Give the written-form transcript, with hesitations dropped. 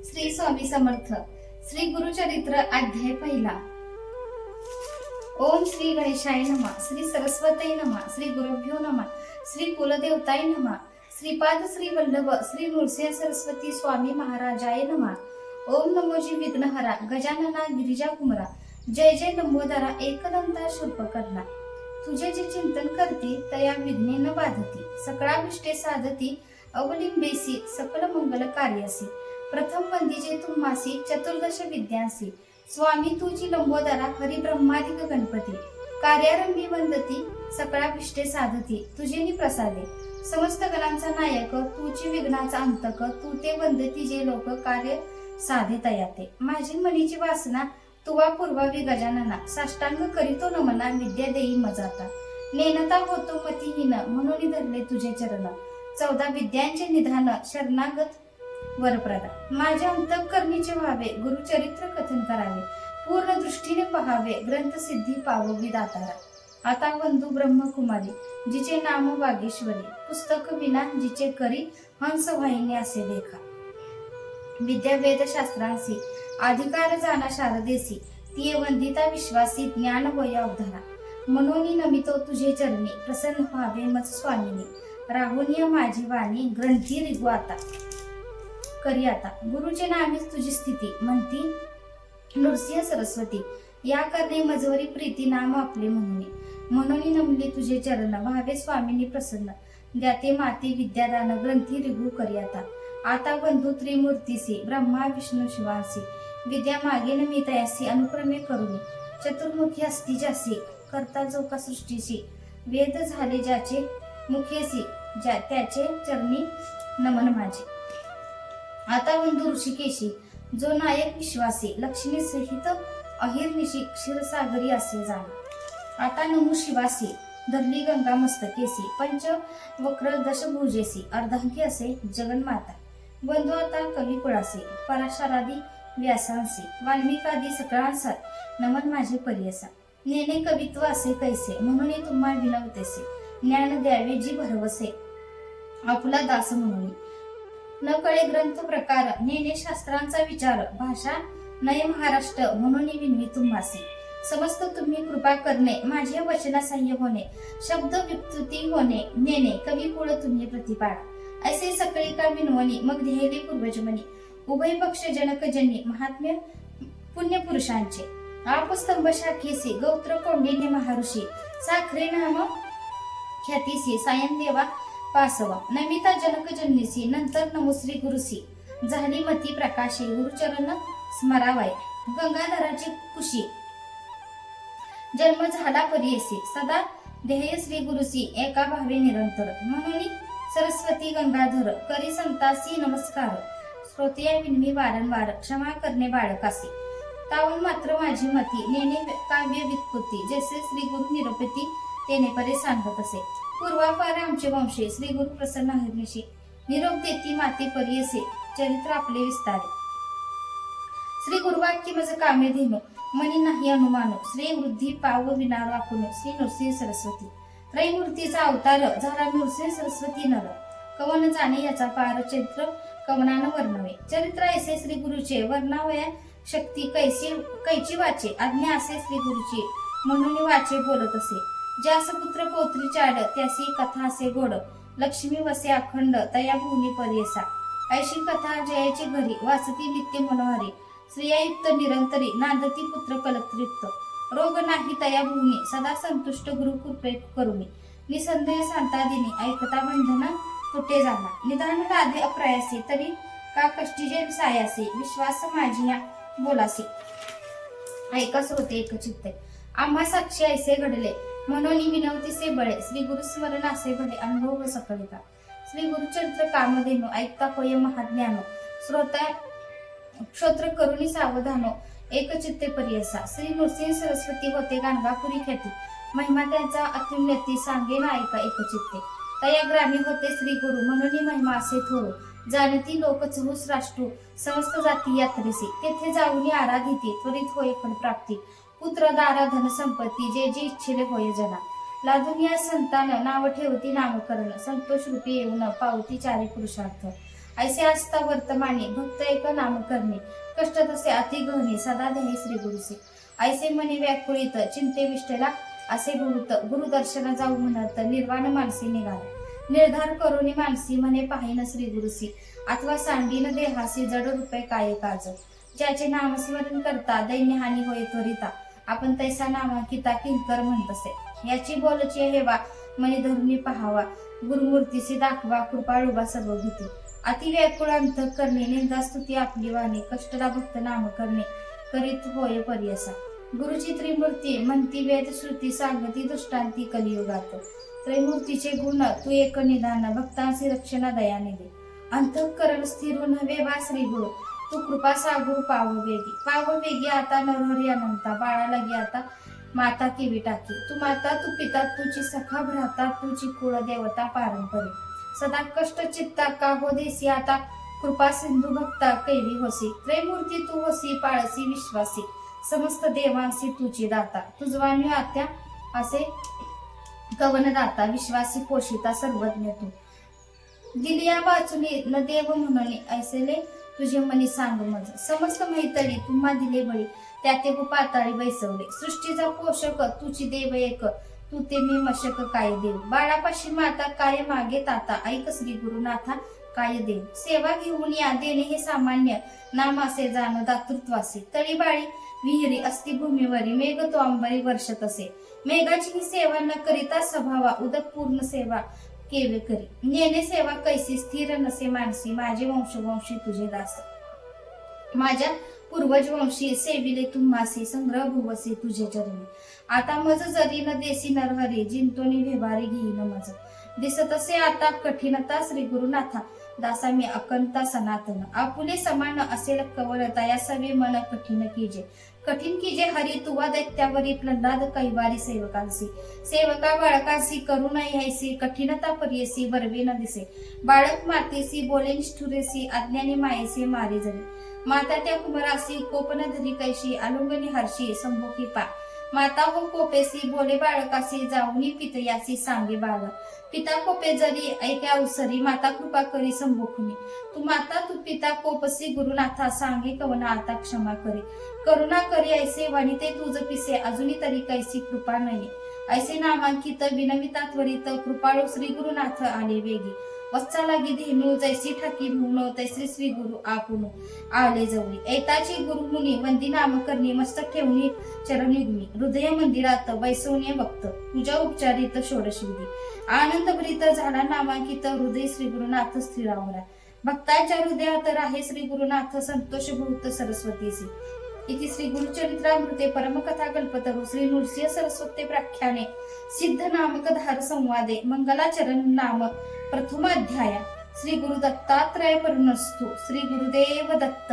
श्री स्वामी समर्थ. श्री गुरुचरित्र अध्याय पहिला. ओम श्री गणेशाय नमः. श्री सरस्वती नमः. श्री गुरुभ्यो नमः. श्री कुलदेवताय नमः. श्रीपाद श्री वल्लभ श्री नृसिंह सरस्वती स्वामी महाराजाय नमः. ओम नमोजी विघ्नहरा गजानना गिरिजा कुमरा. जय जय लंबोदरा एकदंता शूर्पकर्णा. तुझे जे चिंतन करती तया विघ्ने न बाधती. सकळाभिष्टे साधती अवलिंबेसी सकल मंगल कार्यासी. प्रथम वंदिजे तुम्हासी चतुर्दश विद्यांसी. स्वामी तुझी लंबोदरा हरि ब्रह्मादिक गणपती. कार्यारंभी वंदती सकळाभिष्टे साधती तुझे प्रसादे. समस्त गणांचा नायक तुझी विघ्नाचा अंतक. तू ते वंदती जे लोक कार्य साधे तयाते. माझी मनीची वासना तुवा पूर्वावी गजानना. साष्टांग करीतो नमना विद्या देई मजाता. नेनता होतो मतिहीन म्हणून धरले तुझे चरण. 14 विद्यांचे निधान शरणागत वरप्रदा. माझ्या अंतःकरणीचे व्हावे गुरुचरित्र कथन करावे. पूर्ण दृष्टीने पहावे ग्रंथ सिद्धी पाववी दातारा. आता वंदू ब्रह्मकुमारी जिचे नाम वागेश्वरी. पुस्तक विना जिचे करी हंस वाहिनी असे देखा. विद्या वेद शास्त्रांसी अधिकार जाणा शारदेसी. ती वंदिता विश्वासी ज्ञान होय अवधारा. मनोनी नमितो तुझे चरणी प्रसन्न व्हावे मज स्वामिनी. राहुनिय माझी वाणी ग्रंथी रिगू आता करी आता. गुरुचे नामीच तुझी स्थिती म्हणती नृसिंह सरस्वती. या करणे मजवरी प्रीती नाम आपले म्हणून नमले तुझे चरण. व्हावे स्वामीनी प्रसन्न. द्याते माती विद्यादान ग्रंथी रिगू करी आता. आता बंधू त्रिमूर्तीसी ब्रह्मा विष्णू शिवासी. विद्या मागे मी तयासी अनुक्रमे करुणी. चतुर्मुखी असती जासी करता जो का सृष्टीसी. वेद झाले ज्याचे मुखेसी त्याचे चरणी नमन माझे. आता बंधू ऋषिकेशी जो नायक विश्वासी. लक्ष्मी सहित अहिर्निशी क्षीरसागरी असे जाण. आता नमो शिवासी धरली गंगा मस्तकेसी. पंच वक्र दशभुजेसी अर्धांकी असे जगन्माता. बंधू आता कविकुळासी पराशरादी व्यासांसी. वाल्मिकादी सकळांसा नमन माझे परियसा. नेने कवित्व असे कैसे म्हणून तुम्हा विनवतेसे. ज्ञान द्यावे जी भरवसे आपला दास म्हणून. न कळे ग्रंथ प्रकार नेने शास्त्रांचा विचार. भाषा नय महाराष्ट्र म्हणून विनवी तुम्हासी. समस्त तुम्ही कृपा करणे माझे वचनासह्य होणे. शब्द विस्तुती होणे नेने कवी कुळ तुम्ही प्रतिपाडा. ऐसे सकळी का विनवणी मग ध्येयले पूर्वजमनी. उभय पक्ष जनकजनी महात्म्य पुण्य पुरुषांचे. आपस्तंभ शाखेसी गौत्र कोंडिन्य महर्षी. साखरे नाम ख्यातीसी सायन देवा पासवा. नमिता जनकजन्नीसी नंतर नमोश्री गुरुसी. झाली मती प्रकाशी गुरुचरण स्मरावाय. गंगाधराची कुशी जन्म झाला परियसी. सदा ध्येय श्री गुरुसी एका भावे निरंतर. म्हणून सरस्वती गंगाधर करी संतासी नमस्कार. श्रोत्या विनमी वारंवार क्षमा करणे बाळकासी. तावून मात्र माझी मती नेने काव्य वित्पत्ती. जैसे श्री गुरु निरपती तेने परे सांगत असे. पूर्वापार आमचे वंशे श्री गुरु प्रसन्न हरिनिशी. निरोप देती माते परियसे चरित्र आपले विस्तारे. श्री गुरुवाक्य मज कामे धेनु मनी नाही अनुमानो. श्री वृद्धी पाव विनार वाकुनो. श्री नृसिंह सरस्वती त्रैमूर्तीचा अवतार झाला नृसिंह सरस्वती नर. कवन जाणे याचा पार चरित्र कवनानं वर्णवे. चरित्र ऐसे श्री गुरुचे वर्णावया शक्ती कैची वाचे. आज्ञा असे श्री गुरुची म्हणून वाचे बोलत असे. ज्यास पुत्र पौत्री चाड त्यासी कथा असे गोड. लक्ष्मी वसे अखंड तया भूमी परियसा. ऐशी कथा जयाची घरी वाचती नित्य मनोहरी. स्त्रियायुक्त निरंतरी नांदती पुत्र कलत्रिक्त. रोग नाही तया भूमी सदा संतुष्ट गुरु कृपे करुणी. निसंदेह सांतादिनी ऐकता बंधन तुटे जाणा. निदान लादे अप्रयासी तरी का कष्टीजे सायासी. विश्वास माझी बोलासी ऐका श्रोते एकचित्ते. आम्हा साक्षी ऐसे घडले म्हणून विनवतीसे बळे. श्री गुरुस्मरण असे भले अनुभव सकळिका. श्री गुरुचरित्र कामधेनु ऐकता होय महाज्ञानो. श्रोत्र करुणी सावधानो एकचित्ते परियसा. श्री नृसिंह सरस्वती होते गाणगापुरी ख्याती. महिमा त्यांचा अत्युन्नती सांगेन ऐका एकचित्ते. तया ग्रामी होते श्री गुरु म्हणून महिमा असे थोरू. जाणती लोक चहुस राष्ट्रू समस्त जाती यात्रेसी. तेथे जाऊनी आराधिती त्वरित होय फल प्राप्ती. पुत्र दारा धन संपत्ती जे जे इच्छिले होय जना. लादुनिया संतान नाव ठेवती नामकरण. संतोष रूपी येऊन पावती चारी पुरुषार्थ. ऐसे असता वर्तमाने भक्त एक नाम करणे कष्ट तसे अति गहने सदा ध्येय श्री गुरुसी ऐसे मने व्याकुळित चिंते विष्टला असे गुरुत गुरुदर्शन जाऊ म्हणत निर्वाण मानसी निघाला निर्धार करोनी मानसी म्हणे पाहिन श्री गुरुसी अथवा सांडीन देहासी जड रुपये काय काज ज्याचे नामस्मरण करता दैन्यहानी होय त्वरिता आपण तैसा नामांकिता किंकर म्हणत असे याची बोलची हेवा मनी धरुनी पहावा गुरुमूर्तीसी दाखवा कृपाळुबा सर्वभूती अति व्याकुळ अंत करणे निंदा स्तुती आपली वाणी कष्टला भक्त नाम करणे करीत होय पर्यसा गुरुची त्रिमूर्ती म्हणती वेद श्रुती सांगती दृष्टांती कलियुगात त्रैमूर्तीचे गुण तू एक निदान भक्तांसी रक्षणा दयाने दे अंतःकरण स्थिर नव्हे वा श्री गुरु तू कृपा सागुर पाव वेगी आता नरहरी अनंता बाळा लगी आता माता केवी टाकी तू माता तू पिता तुझी सखा भ्राता तुझी कुळ देवता पारंपरिक सदा कष्ट चित्ता का हो देसी आता कृपा सिंधू भक्ता कैवी होसी त्रैमूर्ती तू होसी पाळसी विश्वासी समस्त देवांसी तुझी दाता तुझवानी आत्या असे कवन दाता विश्वासी पोषिता सर्वज्ञ तू दिलिया वाचुनी न देव म्हणून ऐसेले तुझे मनी सांग मज समस्त मैतळी तुम्हा दिले बळी त्या ते पाताळी बैसवले सृष्टीचा पोषक तुझी देव एक तू ते मी मशक काय देव बाळापाशी माता काय मागे ताता ऐक श्री गुरुनाथा काय देव सेवा घेऊन या देणे हे सामान्य नामासे जाण दातृत्वासी तळीबाळी विहिरी अस्ति भूमीवरी मेघ तो अंबरी वर्षत असे मेघाची ही सेवा न करिता सभावा उदक पूर्ण सेवा केवे करी नेने सेवा कैसी स्थिर नसे मानसी माझे वंशवंशी तुझे दास माझ्या पूर्वज वंशी सेविले तुम्हासी संग्रह भुवसी तुझे चरणी आता मज जरी न देसी नरहरी जिंतोनी व्यवहारी घेईन मज दिसत असे आता कठीणता श्री गुरुनाथा दासा मी अकंता सनातन आपुले समान असेल कवलता या सवे मन कठीण कीजे हरी तुवा दैत्यावरी प्रल्हाद कैवारी सेवकांसी सेवका बाळकांसी करुणा ह्यायसी कठीणता पर्यसी बरवे न दिसे बाळक मातेसी बोले निष्ठुरेसी अज्ञानी मायेसी मारे जरी माता त्या कुमारासी कोपन धरी कैशी अलुंगनी हर्षी संभोकी पा माता हो कोपेसी बोले बाळकासी जाऊनी पितयासी सांगे बाळ पिता कोपे जरी ऐक्या उसरी माता कृपा करी संभोखुनी तू माता तू पिता कोपसी गुरुनाथा सांगे कवना आता क्षमा करी करुणा करी ऐसे वनिते तुझ पिसे अजुनी तरी कैसी कृपा नाही ऐसे नामांकित विनविता त्वरित कृपाळू श्री गुरुनाथ आले वेगी वत्सा लागी धेनू जैसी ठाकी भुवनो तैसे श्री गुरु आपुनो आले जवळी ऐताची गुरुमुनी वंदी नाम करणी मस्तक ठेवणी चरणयुग्मी हृदय मंदिरात वैसवणे भक्त पूजा उपचारित षोडश विधी आनंद भरित झाला नामांकित हृदय श्री गुरुनाथ स्थिरावरा भक्तांच्या हृदयात राहे श्री गुरुनाथ संतोष भूत सरस्वतीसी इति श्री गुरुचरित्रामृते परमकथा कल्पतरु श्री नृसिंह सरस्वती प्राख्याने सिद्ध नामक धार संवादे मंगलाचरण नाम प्रथमाध्याय श्री गुरु दत्तात्रय परमस्तु श्री गुरुदेव दत्त।